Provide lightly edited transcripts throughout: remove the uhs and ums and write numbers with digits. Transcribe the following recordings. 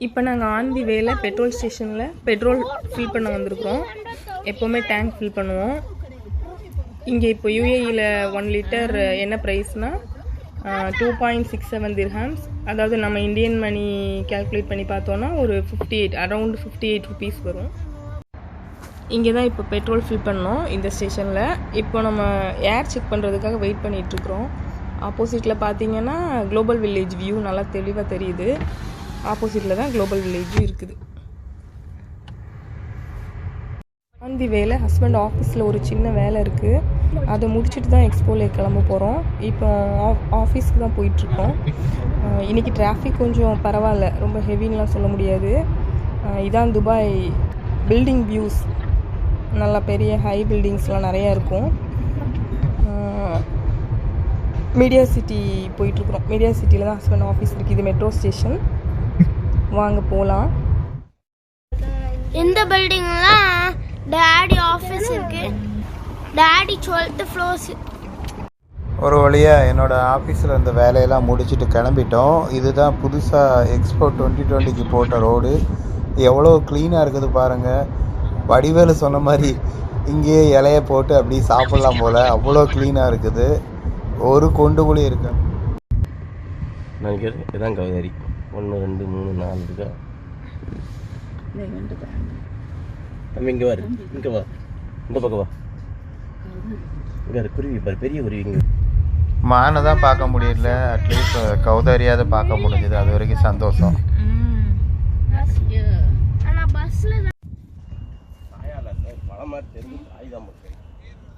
இப்போ நாங்கள் on the வேல பெட்ரோல் ஸ்டேஷனில் பெட்ரோல் ஃபில் பண்ண வந்திருக்கோம். எப்போவுமே டேங்க் ஃபில் பண்ணுவோம். இங்கே இப்போ யூஏஇயில் 1 லிட்டர் என்ன ப்ரைஸ்னால் 2.67 திர்ஹாம்ஸ். அதாவது நம்ம இந்தியன் மணி கேல்குலேட் பண்ணி பார்த்தோன்னா ஒரு 58 அரௌண்ட் 58 ருபீஸ் வரும். இங்கே தான் இப்போ பெட்ரோல் ஃபில் பண்ணோம் இந்த ஸ்டேஷனில். இப்போ நம்ம ஏர் செக் பண்ணுறதுக்காக வெயிட் பண்ணிகிட்ருக்குறோம். ஆப்போசிட்டில் பார்த்தீங்கன்னா குளோபல் வில்லேஜ் வியூ நல்லா தெளிவாக தெரியுது. ஆப்போசிட்டில் தான் குளோபல் வில்லேஜும் இருக்குது. ஆன் தி வேலை ஹஸ்பண்ட் ஆஃபீஸில் ஒரு சின்ன வேலை இருக்குது. அதை முடிச்சுட்டு தான் எக்ஸ்போவில் கிளம்ப போகிறோம். இப்போ ஆஃபீஸ்க்கு தான் போயிட்டுருக்கோம். இன்றைக்கி டிராஃபிக் கொஞ்சம் பரவாயில்ல, ரொம்ப ஹெவின்லாம் சொல்ல முடியாது. இதான் துபாய் பில்டிங் வியூஸ். நல்லா பெரிய ஹை பில்டிங்ஸ்லாம் நிறையா இருக்கும். Media city போயிட்டுருக்குறோம். மீடியா சிட்டியில் தான் ஹஸ்பண்ட் ஆஃபீஸ் இருக்குது. இது மெட்ரோ ஸ்டேஷன். வாங்க போகலாம். இந்த பில்டிங்லாம் டாடி ஆஃபீஸ் இருக்கு. Daddy 12th floors. ஒரு வழியாக என்னோடய ஆஃபீஸில் இருந்த வேலையெல்லாம் முடிச்சுட்டு கிளம்பிட்டோம். இதுதான் புதுசாக எக்ஸ்போ 2020க்கு போட்ட ரோடு. எவ்வளோ க்ளீனாக இருக்குது பாருங்கள். வடிவேலு சொன்ன மாதிரி இங்கேயே இலையை போட்டு அப்படி சாப்பிட்லாம் போல், அவ்வளோ க்ளீனாக இருக்குது. ஒரு கொண்டு கூட இருக்கு. நினைக்கிறேன் இதான் கவிதாரி 1 2 3 4 இருக்கா. நம்ம இங்கே வரு, இங்கே வா, இந்த பக்கம் வா. இங்கே குருவி பாரு, பெரிய குருவி. இங்கே மானை தான் பார்க்க முடியல, அட்லீஸ்ட் கௌதாரியாவது பார்க்க முடிஞ்சது. அது வரைக்கும் சந்தோஷம்.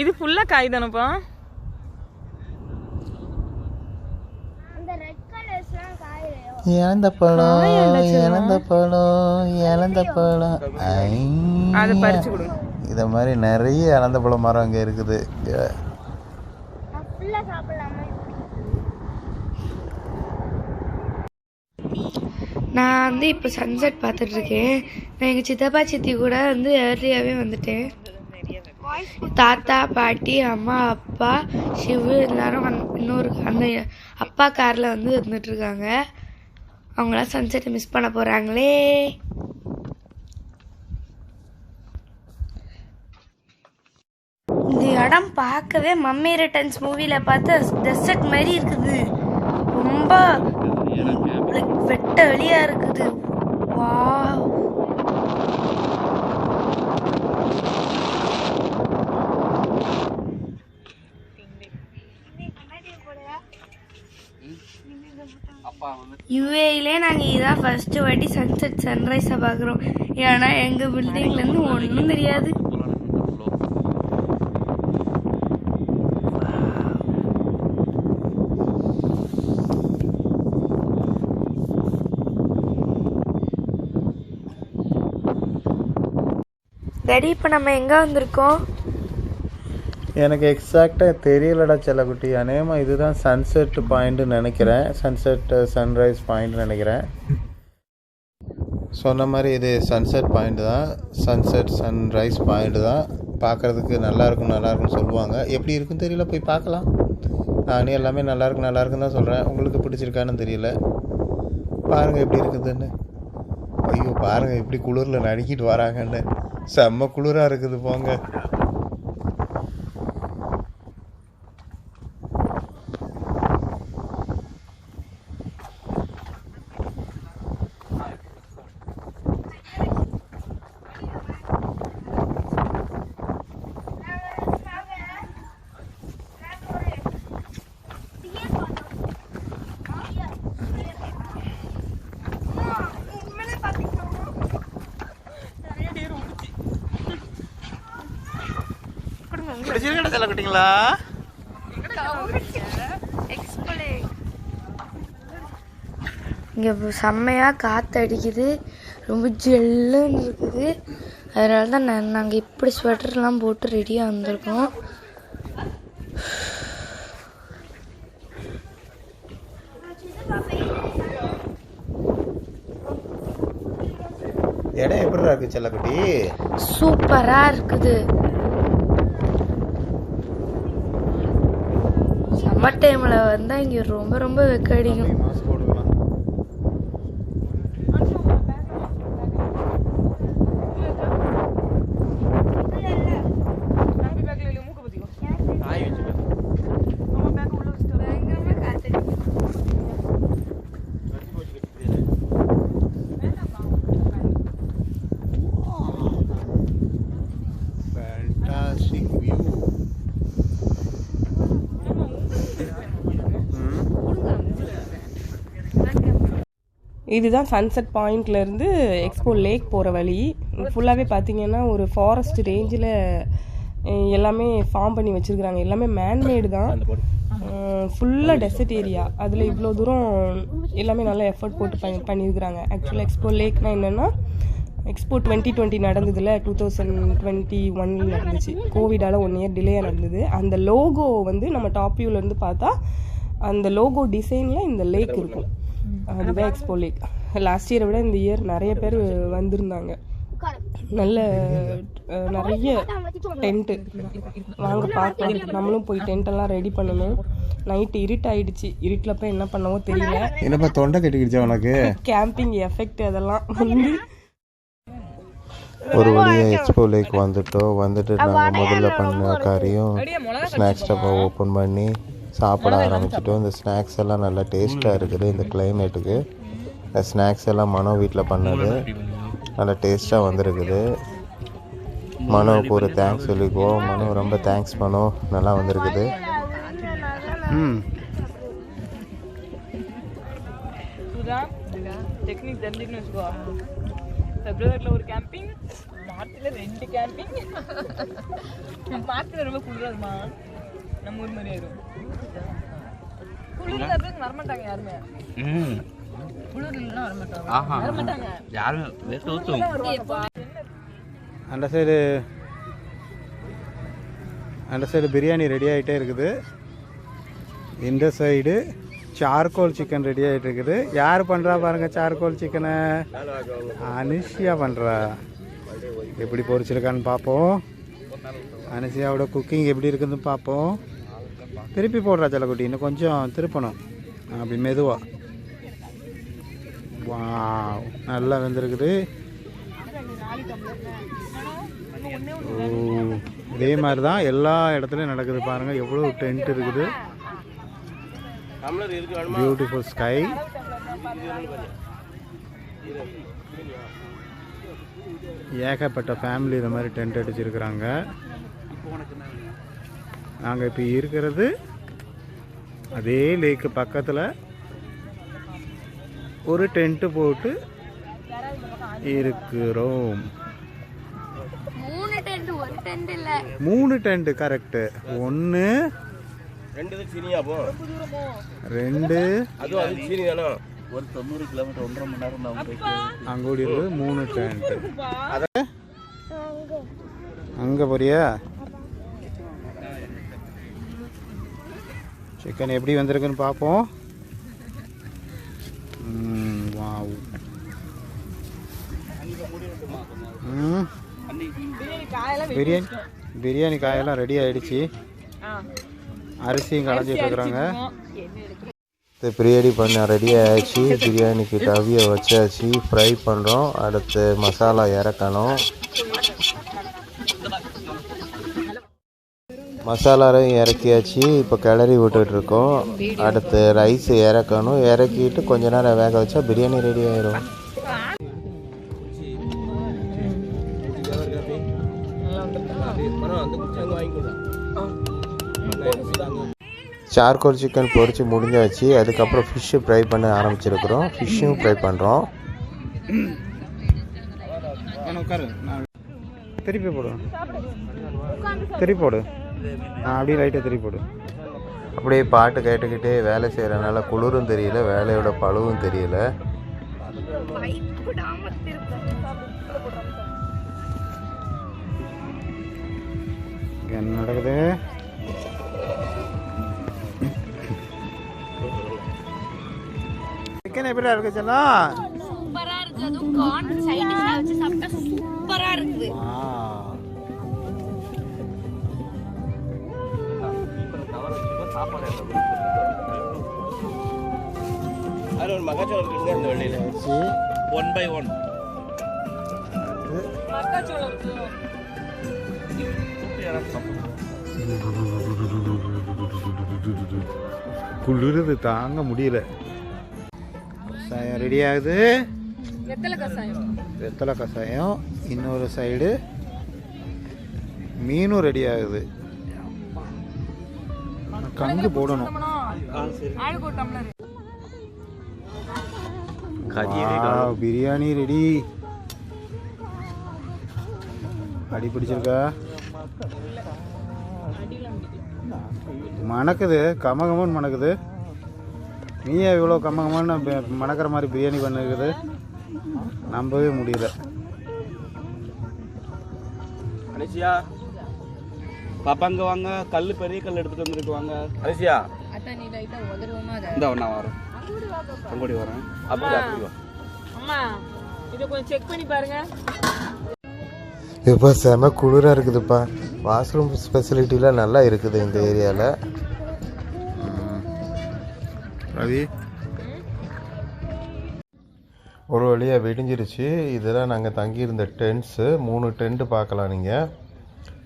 இது ஃபுல்லாக காய் தானப்பா? இழந்த பழம் இழந்த பழம் இழந்த பழம். அதை பறிச்சு கொடுங்க. இதை மாதிரி நிறைய இழந்த பழம் மரம் அங்கே இருக்குது. நான் வந்து இப்போ சன்செட் பார்த்துட்ருக்கேன். நான் எங்கள் சித்தப்பா சித்தி கூட வந்து ஏர்லியாகவே வந்துட்டேன். தாத்தா பாட்டி அம்மா அப்பா சிவு எல்லாரும் இன்னொரு அந்த அப்பா காரில் வந்து இருந்துட்டுருக்காங்க. அவங்களாம் சன்செட்டை மிஸ் பண்ண போகிறாங்களே. இந்த இடம் பார்க்கவே மம்மி ரிட்டர்ன்ஸ் மூவியில் பார்த்து டெசர்ட் மாதிரி இருக்குது. ரொம்ப வெட்ட வெளியா இருக்குது. வாவ். யூஏயிலே நாங்கள் இதான் ஃபர்ஸ்ட் வாட்டி சன்செட் சன்ரைஸை பார்க்குறோம். ஏன்னா எங்கள் பில்டிங்லேருந்து ஒன்றும் தெரியாது. டாடி இப்போ நம்ம எங்கே வந்திருக்கோம்? எனக்கு எக்ஸாக்டாக தெரியலடா செல்லக்குட்டி. அநேகமாக இதுதான் சன்செட் பாயிண்ட்டுன்னு நினைக்கிறேன். சன்செட் சன்ரைஸ் பாயிண்ட்னு நினைக்கிறேன். சொன்ன மாதிரி இது சன்செட் பாயிண்ட் தான். சன்செட் சன்ரைஸ் பாயிண்ட் தான். பார்க்குறதுக்கு நல்லாயிருக்குன்னு சொல்லுவாங்க. எப்படி இருக்குன்னு தெரியல, போய் பார்க்கலாம். நானே எல்லாமே நல்லாயிருக்குன்னு தான் சொல்கிறேன். உங்களுக்கு பிடிச்சிருக்கான்னு தெரியல. பாருங்கள் எப்படி இருக்குதுன்னு. ஐயோ பாருங்கள் எப்படி குளிரில் நடுக்கிட்டு வராங்கன்னு. செம்ம குளிராக இருக்குது போங்க. செல்லக்குட்டிங்களா இங்கே செம்மையாக காற்று அடிக்குது. ரொம்ப ஜெல்லுன்னு இருக்குது. அதனால தான் நாங்கள் இப்படி ஸ்வெட்டர்லாம் போட்டு ரெடியாக வந்திருக்கோம். இடம் எப்படி இருக்கு செல்லக்குட்டி? சூப்பராக இருக்குது. சம்மர் டைமில் வந்தால் இங்கே ரொம்ப ரொம்ப வெக்க அடிக்கும். இதுதான் சன்செட் பாயிண்ட்லேருந்து எக்ஸ்போ லேக் போகிற வழி. ஃபுல்லாகவே பார்த்தீங்கன்னா ஒரு ஃபாரஸ்ட் ரேஞ்சில் எல்லாமே ஃபார்ம் பண்ணி வச்சுருக்குறாங்க. எல்லாமே மேன்மேடு தான், ஃபுல்லாக டெசர்ட் ஏரியா. அதில் இவ்வளோ தூரம் எல்லாமே நல்லா எஃபர்ட் போட்டு பண்ணியிருக்கிறாங்க. ஆக்சுவலாக எக்ஸ்போ லேக்னால் என்னென்னா, எக்ஸ்போ 2020 நடந்ததுல 2021 நடந்துச்சு. கோவிடால் 1 இயர் டிலே நடந்தது. அந்த லோகோ வந்து நம்ம டாப் வியூலேருந்து பார்த்தா அந்த லோகோ டிசைனில் இந்த லேக் இருக்கும். அதுதான் எக்ஸ்போ லேக். லாஸ்ட் இயரை விட இந்த இயர் நிறைய பேர் வந்திருந்தாங்க. நல்ல நிறைய டென்ட்டு வாங்க பார்க்கலாம். நம்மளும் போய் டென்ட்டெல்லாம் ரெடி பண்ணணும். நைட்டு இருட்டாயிடுச்சு. இருட்டில் போய் என்ன பண்ணவோ தெரியல. என்னப்பா தொண்டை கட்டிக்கிடுச்சா உனக்கு? கேம்பிங் எஃபெக்ட் அதெல்லாம் வந்து ஒரு வழியாக எக்ஸ்போ லேக் வந்துட்டு நாங்கள் முதல்ல பண்ண காரியம் ஸ்நாக்ஸ் டப்பா ஓப்பன் பண்ணி சாப்பிட ஆரம்பிச்சிட்டோம். இந்த ஸ்நாக்ஸ் எல்லாம் நல்லா டேஸ்ட்டாக இருக்குது. இந்த கிளைமேட்டுக்கு இந்த ஸ்நாக்ஸ் எல்லாம் மனோ வீட்டில் பண்ணது நல்லா டேஸ்ட்டாக வந்திருக்குது. மனோவுக்கு ஒரு தேங்க்ஸ் சொல்லிக்குவோம். மனோ ரொம்ப தேங்க்ஸ் மனோ, நல்லா வந்திருக்குது. டெக்னிக் தெரிஞ்சுக்கணும் வச்சுக்கோ. பிப்ரவரியில் ஒரு கேம்பிங், மார்ச்சில் 2 கேம்பிங். மார்ச்சில் ரொம்ப குளிராதுமா, நம்ம ஊர் மாதிரி ஆயிரும். குளிர் வரமாட்டாங்க யாருமே. குளிர் இல்லைன்னா வரமாட்டாங்க யாருமே. அந்த சைடு பிரியாணி ரெடி ஆகிட்டே இருக்குது. இந்த சைடு சார்கோல் சிக்கன் ரெடி ஆகிட்டு இருக்குது. யார் பண்ணுறா பாருங்கள் சார்கோல் சிக்கனை? அனுஷியா பண்ணுறா. எப்படி பொரிச்சிருக்கான்னு பார்ப்போம். அனுஷியாவோட குக்கிங் எப்படி இருக்குதுன்னு பார்ப்போம். திருப்பி போடுறா செல்லக்குட்டி, இன்னும் கொஞ்சம் திருப்பணும். அப்படி மெதுவா. வா, நல்லா வெந்திருக்குது. ஓ, இதே மாதிரி தான் எல்லா இடத்துலையும் நடக்குது. பாருங்கள் எவ்வளோ டென்ட் இருக்குது. Beautiful sky. ஏகப்பட்ட ஃபேமிலி இந்த மாதிரி டென்ட் அடிச்சிருக்கிறாங்க. நாங்கள் இப்போ இருக்கிறது அதே லேக்கு பக்கத்தில் ஒரு டென்ட்டு போட்டு இருக்கிறோம். 3 டென்ட் கரெக்டு. 1 2 ஒரு 90 கிலோமீட்டர் 1.5 மணி நேரம் அங்கோடி இருக்குது. 3 டென்ட்டு. அதை அங்கே போறியா? சிக்கன் எப்படி வந்திருக்குன்னு பார்ப்போம். வாவ். பிரியாணி காயெல்லாம் ரெடி ஆகிடுச்சு. அரிசியும் களைஞ்சிட்டு இருக்கிறாங்க. பிரியாணி பண்ண ரெடி ஆகிடுச்சு. பிரியாணிக்கு டவியை வச்சாச்சு. ஃப்ரை பண்ணுறோம். அடுத்து மசாலா இறக்கணும். மசாலாவையும் இறக்கியாச்சு. இப்போ கிளறி விட்டுட்ருக்கோம். அடுத்து ரைஸ் இறக்கணும். இறக்கிட்டு கொஞ்ச நேரம் வேக வச்சா பிரியாணி ரெடி ஆயிடும். சார்கோல் சிக்கன் பொரிச்சு முடிஞ்சாச்சு. அதுக்கப்புறம் ஃபிஷ்ஷு ஃப்ரை பண்ண ஆரம்பிச்சிருக்கிறோம். ஃபிஷ்ஷும் ஃப்ரை பண்ணுறோம். திருப்பி போடு, திருப்பி போடு. அப்படியே லைட்டாக திருப்பி போடு. அப்படியே பாட்டு கேட்டுக்கிட்டே வேலை செய்கிறனால குளிரும் தெரியல, வேலையோட பழுவும் தெரியல. என்ன நடக்குது? சிக்கன் எப்படியா இருக்கு? சூப்பரா இருக்கு. அதுவும் கார்ன் சைடு டிஷ்ஷா வச்சு சாப்பிட்டா சூப்பரா இருக்குது. அதில் ஒரு மக்காச்சோளம் இருக்குங்க இந்த வழியில். 1 by 1 குளிருது, தாங்க முடியல. கஷாயம் ரெடி ஆகுது. வெத்தலை கஷாயம். இன்னொரு சைடு மீனும் ரெடி ஆகுது. கங்கு போடணும். பிரியாணி ரெடி. அடி பிடிச்சிருக்கா? மணக்குது, கமகமன்னு மணக்குது. நீயே இவ்வளோ கமகமன்னு மணக்கிற மாதிரி பிரியாணி பண்ணிருக்குது, நம்பவே முடியல. அனிஷியா பாப்பா அங்கே வாங்க, கல் பெரிய கல் எடுத்துகிட்டு வந்துருக்குவாங்க. அனிஷியா இந்த ஒன்றா வரும், அங்கோடி வரேன். அப்படி அம்மா இதை கொஞ்சம் செக் பண்ணி பாருங்க. இப்போ செம குளிராக இருக்குதுப்பா. வாஷ்ரூம் ஃபெசிலிட்டிலாம் நல்லா இருக்குது இந்த ஏரியாவில். ரவி ஒரு வழியாக விடிஞ்சிருச்சு. இதெல்லாம் நாங்கள் தங்கியிருந்த டென்ட்ஸு. 3 டென்ட்டு பார்க்கலாம் நீங்கள்.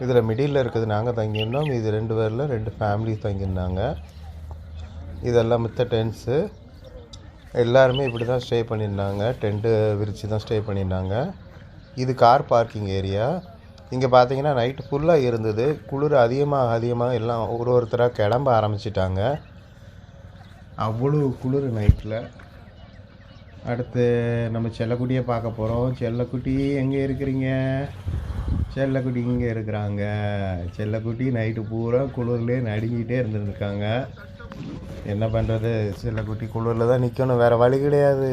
இதில் மிடில் இருக்குது நாங்கள் தங்கியிருந்தோம். இது 2 பேரில் 2 ஃபேமிலி தங்கியிருந்தாங்க. இதெல்லாம் மித்த டென்ட்ஸு. எல்லாருமே இப்படி தான் ஸ்டே பண்ணியிருந்தாங்க. டென்ட்டு விரித்து தான் ஸ்டே பண்ணியிருந்தாங்க. இது கார் பார்க்கிங் ஏரியா. இங்கே பார்த்தீங்கன்னா நைட்டு ஃபுல்லாக இருந்தது. குளிர் அதிகமாக எல்லாம் ஒருத்தராக கிளம்ப ஆரம்பிச்சிட்டாங்க. அவ்வளோ குளிர் நைட்டில். அடுத்து நம்ம செல்லக்குட்டியை பார்க்க போகிறோம். செல்லக்குட்டி எங்கே இருக்கிறீங்க? செல்லக்குட்டி இங்கே இருக்கிறாங்க. செல்லக்குட்டி நைட்டு பூரா குளிர்லேயே நடுங்கிட்டே இருந்துருக்காங்க. என்ன பண்ணுறது, செல்லக்குட்டி குளிரில் தான் நிற்கணும், வேறு வழி கிடையாது.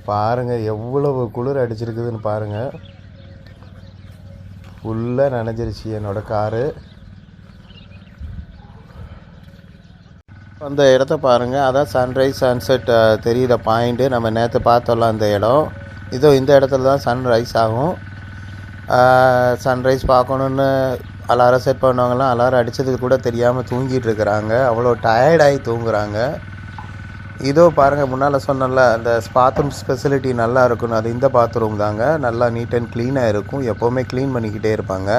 பாருங்கள் எவ்வளவு குளிர் அடிச்சிருக்குதுன்னு பாருங்கள். ஃபுல்லாக நனைஞ்சிருச்சு என்னோடய காரு. அந்த இடத்த பாருங்கள், அதான் சன்ரைஸ் சன்செட் தெரியுற பாயிண்ட்டு. நம்ம நேற்று பார்த்தோம்ல அந்த இடம். இதோ இந்த இடத்துல தான் சன்ரைஸ் ஆகும். சன்ரைஸ் பார்க்கணுன்னு அலாரம் செட் பண்ணவங்கலாம் அலாரம் அடித்ததுக்கு கூட தெரியாமல் தூங்கிட்டு இருக்கிறாங்க. அவ்வளோ டயர்டாகி தூங்குறாங்க. இதோ பாருங்கள், முன்னால் சொன்னல அந்த பாத்ரூம் ஃபெசிலிட்டி நல்லா இருக்குன்னு, அது இந்த பாத்ரூம் தாங்க. நல்லா நீட் அண்ட் க்ளீனாக இருக்கும். எப்போவுமே க்ளீன் பண்ணிக்கிட்டே இருப்பாங்க.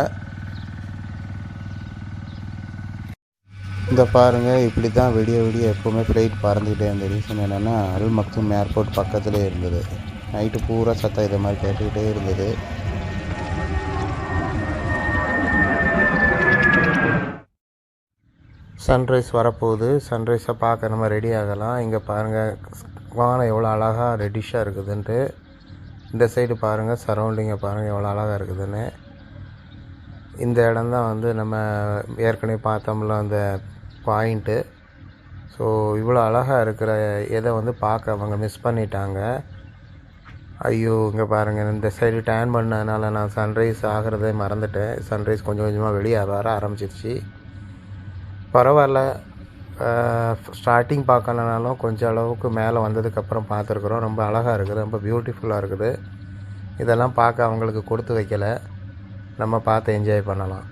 இந்த பாருங்கள், இப்படி தான் விடிய எப்போவுமே ஃப்ளைட் பறந்துக்கிட்டே இருந்த ரீசன் என்னென்னா, அல் மக்தூம் ஏர்போர்ட் பக்கத்துலேயே இருந்தது. நைட்டு பூரா சத்தம் இதை மாதிரி கேட்டுக்கிட்டே இருந்தது. சன்ரைஸ் வரப்போகுது. சன்ரைஸை பார்க்க நம்ம ரெடி ஆகலாம். இங்கே பாருங்கள் வானம் எவ்வளோ அழகாக ரெட்டிஷாக இருக்குதுன்ட்டு. இந்த சைடு பாருங்கள், சரௌண்டிங்கை பாருங்கள் எவ்வளோ அழகாக இருக்குதுன்னு. இந்த இடம் தான் வந்து நம்ம ஏற்கனவே பார்த்தோம்ல அந்த பாயிண்ட்டு. ஸோ இவ்வளோ அழகாக இருக்கிற இதை வந்து பார்க்க அவங்க மிஸ் பண்ணிட்டாங்க. ஐயோ, இங்கே பாருங்கள், இந்த சைடு டேன் பண்ணதுனால நான் சன்ரைஸ் ஆகிறதே மறந்துட்டேன். சன்ரைஸ் கொஞ்சம் கொஞ்சமாக வெளியே வர ஆரம்பிச்சிருச்சு. பரவாயில்ல, ஸ்டார்டிங் பார்க்கலனாலும் கொஞ்சம் அளவுக்கு மேலே வந்ததுக்கப்புறம் பார்த்துருக்குறோம். ரொம்ப அழகாக இருக்குது, ரொம்ப பியூட்டிஃபுல்லாக இருக்குது. இதெல்லாம் பார்க்க அவங்களுக்கு கொடுத்து வைக்கலை, நம்ம பார்த்து என்ஜாய் பண்ணலாம்.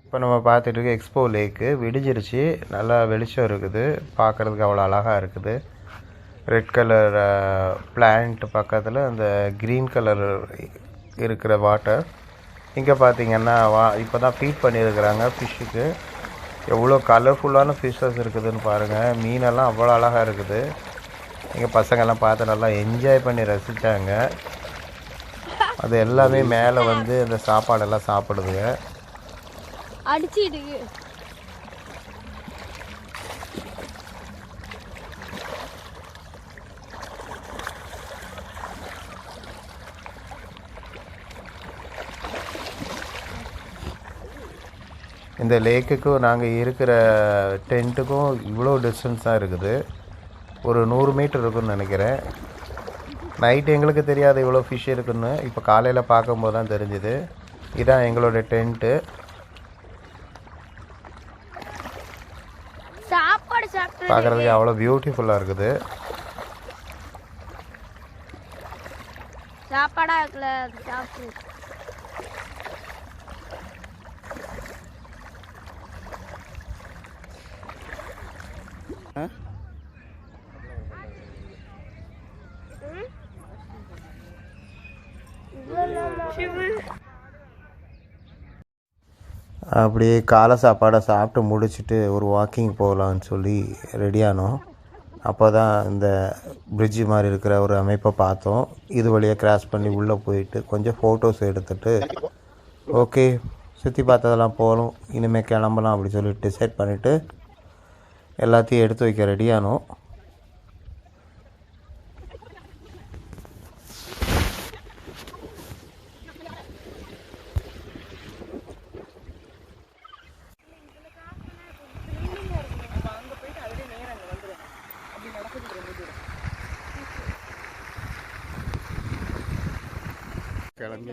இப்போ நம்ம பார்த்துட்டு இருக்க எக்ஸ்போ லேக்கு. விடிஞ்சிருச்சு, நல்லா வெளிச்சம் இருக்குது, பார்க்குறதுக்கு அவ்வளோ அழகாக இருக்குது. ரெட் கலர் பிளான்ட் பக்கத்தில் அந்த க்ரீன் கலர் இருக்கிற வாட்டர். இங்கே பார்த்தீங்கன்னா இப்போ தான் ஃபீட் பண்ணியிருக்கிறாங்க ஃபிஷ்ஷுக்கு. எவ்வளோ கலர்ஃபுல்லான ஃபிஷ்ஷஸ் இருக்குதுன்னு பாருங்கள். மீனெல்லாம் அவ்வளோ அழகாக இருக்குது. எங்கள் பசங்கள்லாம் பார்த்து நல்லா என்ஜாய் பண்ணி ரசித்தாங்க. அது எல்லாமே மேலே வந்து அந்த சாப்பாடெல்லாம் சாப்பிடுதுங்க. அடிச்சிட்டு இந்த லேக்குக்கும் நாங்கள் இருக்கிற டென்ட்டுக்கும் இவ்வளோ டிஸ்டன்ஸாக இருக்குது. ஒரு 100 மீட்டர் இருக்குதுன்னு நினைக்கிறேன். நைட்டு எங்களுக்கு தெரியாது இவ்வளோ ஃபிஷ் இருக்குன்னு. இப்போ காலையில் பார்க்கும்போது தான் தெரிஞ்சுது. இதுதான் எங்களோட டென்ட்டு. சாப்பாடு சாப்பிட்டு பார்க்குறதுக்கு அவ்வளோ பியூட்டிஃபுல்லாக இருக்குது. சாப்பாடா இருக்குல்ல, சாப்பிட்டு அப்படியே காலை சாப்பாடை சாப்பிட்டு முடிச்சுட்டு ஒரு வாக்கிங் போகலான்னு சொல்லி ரெடியானோம். அப்போ தான் இந்த பிரிட்ஜு மாதிரி இருக்கிற ஒரு அமைப்பை பார்த்தோம். இது வழியாக கிராஸ் பண்ணி உள்ளே போயிட்டு கொஞ்சம் ஃபோட்டோஸ் எடுத்துகிட்டு ஓகே சுற்றி பார்த்ததெல்லாம் போகணும், இனிமேல் கிளம்பலாம் அப்படி சொல்லிட்டு டிசைட் பண்ணிவிட்டு எல்லாத்தையும் எடுத்து வைக்க ரெடியானோம்.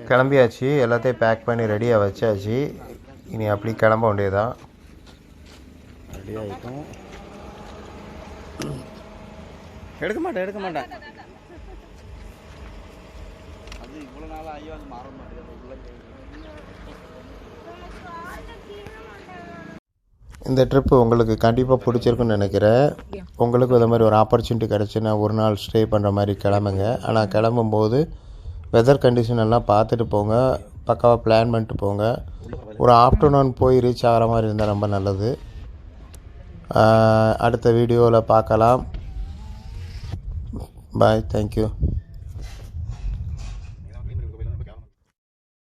கிளம்பியாச்சு, எல்லாத்தையும் பேக் பண்ணி ரெடியாக வச்சாச்சு. இனி அப்படி கிளம்ப வேண்டியதுதான். ரெடி ஆகிட்டோம். எடுக்க மாட்டேன் அது இவ்வளோ நாள் ஐயோ அது மாற மாட்டேங்குது. இந்த ட்ரிப்பு உங்களுக்கு கண்டிப்பாக பிடிச்சிருக்குன்னு நினைக்கிறேன். உங்களுக்கு இந்த மாதிரி ஒரு ஆப்பர்ச்சுனிட்டி கிடச்சுன்னா ஒரு நாள் ஸ்டே பண்ணுற மாதிரி கிளம்புங்க. ஆனால் கிளம்பும்போது வெதர் கண்டிஷன் எல்லாம் பார்த்துட்டு போங்க, பக்காவாக பிளான் பண்ணிட்டு போங்க. ஒரு ஆஃப்டர்நூன் போய் ரீச் ஆகிற மாதிரி இருந்தால் ரொம்ப நல்லது. அடுத்த வீடியோவில் பார்க்கலாம். பாய், தேங்க்யூ.